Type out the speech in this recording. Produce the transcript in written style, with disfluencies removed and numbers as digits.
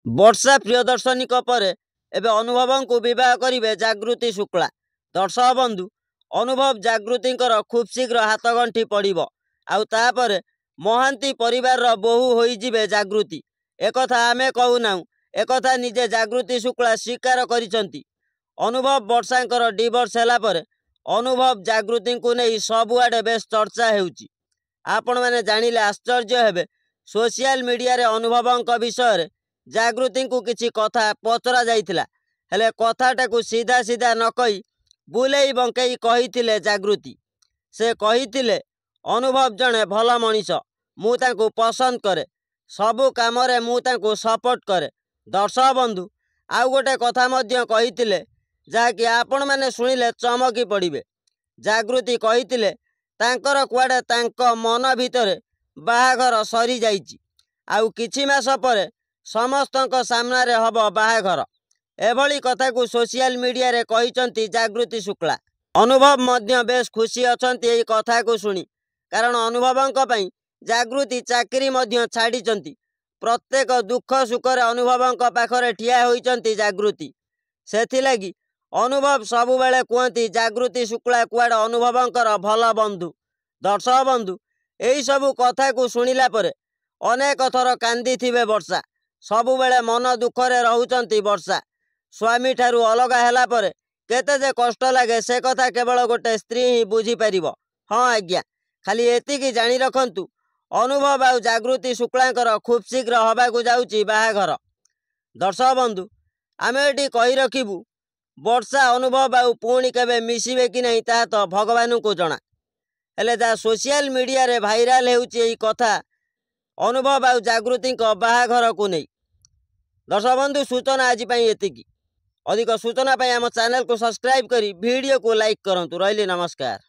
ବର୍ଷା ପ୍ରିୟଦର୍ଶନୀଙ୍କ ପରେ ଏବେ ଅନୁଭବଙ୍କୁ ବିବାହ କରିବେ ଜାଗୃତି ଶୁକ୍ଲା। ଦର୍ଶକ ବନ୍ଧୁ, ଅନୁଭବ ଜାଗୃତିଙ୍କର ଖୁବ୍ ଶୀଘ୍ର ହାତଗଣ୍ଠି ପଡ଼ିବ। ଆଉ ତାପରେ ମହାନ୍ତି ପରିବାରର ବୋହୂ ହୋଇଯିବେ ଜାଗୃତି। ଏକଥା ଆମେ କହୁନାହୁଁ, ଏକଥା ନିଜେ ଜାଗୃତି ଶୁକ୍ଲା ସ୍ୱୀକାର କରିଛନ୍ତି। ଅନୁଭବ ବର୍ଷାଙ୍କର ଡିଭୋର୍ସ ହେଲା ପରେ ଅନୁଭବ ଜାଗୃତିଙ୍କୁ ନେଇ ସବୁଆଡ଼େ ବେଶ ଚର୍ଚ୍ଚା ହେଉଛି। ଆପଣମାନେ ଜାଣିଲେ ଆଶ୍ଚର୍ଯ୍ୟ ହେବେ, ସୋସିଆଲ ମିଡ଼ିଆରେ ଅନୁଭବଙ୍କ ବିଷୟରେ ଜାଗୃତିଙ୍କୁ କିଛି କଥା ପଚରା ଯାଇଥିଲା, ହେଲେ କଥାଟାକୁ ସିଧା ସିଧା ନ କହି ବୁଲେଇ ବଙ୍କେଇ କହିଥିଲେ ଜାଗୃତି। ସେ କହିଥିଲେ, ଅନୁଭବ ଜଣେ ଭଲ ମଣିଷ, ମୁଁ ତାଙ୍କୁ ପସନ୍ଦ କରେ, ସବୁ କାମରେ ମୁଁ ତାଙ୍କୁ ସପୋର୍ଟ କରେ। ଦର୍ଶକ ବନ୍ଧୁ, ଆଉ ଗୋଟେ କଥା ମଧ୍ୟ କହିଥିଲେ, ଯାହାକି ଆପଣମାନେ ଶୁଣିଲେ ଚମକି ପଡ଼ିବେ। ଜାଗୃତି କହିଥିଲେ ତାଙ୍କର କୁଆଡ଼େ ତାଙ୍କ ମନ ଭିତରେ ବାହାଘର ସରିଯାଇଛି, ଆଉ କିଛି ମାସ ପରେ ସମସ୍ତଙ୍କ ସାମ୍ନାରେ ହେବ ବାହାଘର। ଏଭଳି କଥାକୁ ସୋସିଆଲ ମିଡ଼ିଆରେ କହିଛନ୍ତି ଜାଗୃତି ଶୁକ୍ଲା। ଅନୁଭବ ମଧ୍ୟ ବେଶ ଖୁସି ଅଛନ୍ତି ଏହି କଥାକୁ ଶୁଣି, କାରଣ ଅନୁଭବଙ୍କ ପାଇଁ ଜାଗୃତି ଚାକିରି ମଧ୍ୟ ଛାଡ଼ିଛନ୍ତି। ପ୍ରତ୍ୟେକ ଦୁଃଖ ସୁଖରେ ଅନୁଭବଙ୍କ ପାଖରେ ଠିଆ ହୋଇଛନ୍ତି ଜାଗୃତି। ସେଥିଲାଗି ଅନୁଭବ ସବୁବେଳେ କୁହନ୍ତି ଜାଗୃତି ଶୁକ୍ଲା କୁଆଡ଼େ ଅନୁଭବଙ୍କର ଭଲ ବନ୍ଧୁ। ଦର୍ଶକ ବନ୍ଧୁ, ଏହିସବୁ କଥାକୁ ଶୁଣିଲା ପରେ ଅନେକ ଥର କାନ୍ଦିଥିବେ ବର୍ଷା। ସବୁବେଳେ ମନ ଦୁଃଖରେ ରହୁଛନ୍ତି ବର୍ଷା। ସ୍ୱାମୀଠାରୁ ଅଲଗା ହେଲା ପରେ କେତେ ଯେ କଷ୍ଟ ଲାଗେ ସେ କଥା କେବଳ ଗୋଟେ ସ୍ତ୍ରୀ ହିଁ ବୁଝିପାରିବ। ହଁ ଆଜ୍ଞା, ଖାଲି ଏତିକି ଜାଣି ରଖନ୍ତୁ, ଅନୁଭବ ଆଉ ଜାଗୃତି ଶୁକ୍ଲାଙ୍କର ଖୁବ୍ ଶୀଘ୍ର ହେବାକୁ ଯାଉଛି ବାହାଘର। ଦର୍ଶକ ବନ୍ଧୁ, ଆମେ ଏଠି କହି ରଖିବୁ, ବର୍ଷା ଅନୁଭବ ଆଉ ପୁଣି କେବେ ମିଶିବେ କି ନାହିଁ ତାହା ତ ଭଗବାନଙ୍କୁ ଜଣା। ହେଲେ ଯାହା ସୋସିଆଲ ମିଡ଼ିଆରେ ଭାଇରାଲ ହେଉଛି ଏହି କଥା ଅନୁଭବ ଆଉ ଜାଗୃତିଙ୍କ ବାହାଘରକୁ ନେଇ। ଦର୍ଶକ ବନ୍ଧୁ, ସୂଚନା ଆଜି ପାଇଁ ଏତିକି। ଅଧିକ ସୂଚନା ପାଇଁ ଆମ ଚ୍ୟାନେଲକୁ ସବସ୍କ୍ରାଇବ୍ କରି ଭିଡ଼ିଓକୁ ଲାଇକ୍ କରନ୍ତୁ। ରହିଲି, ନମସ୍କାର।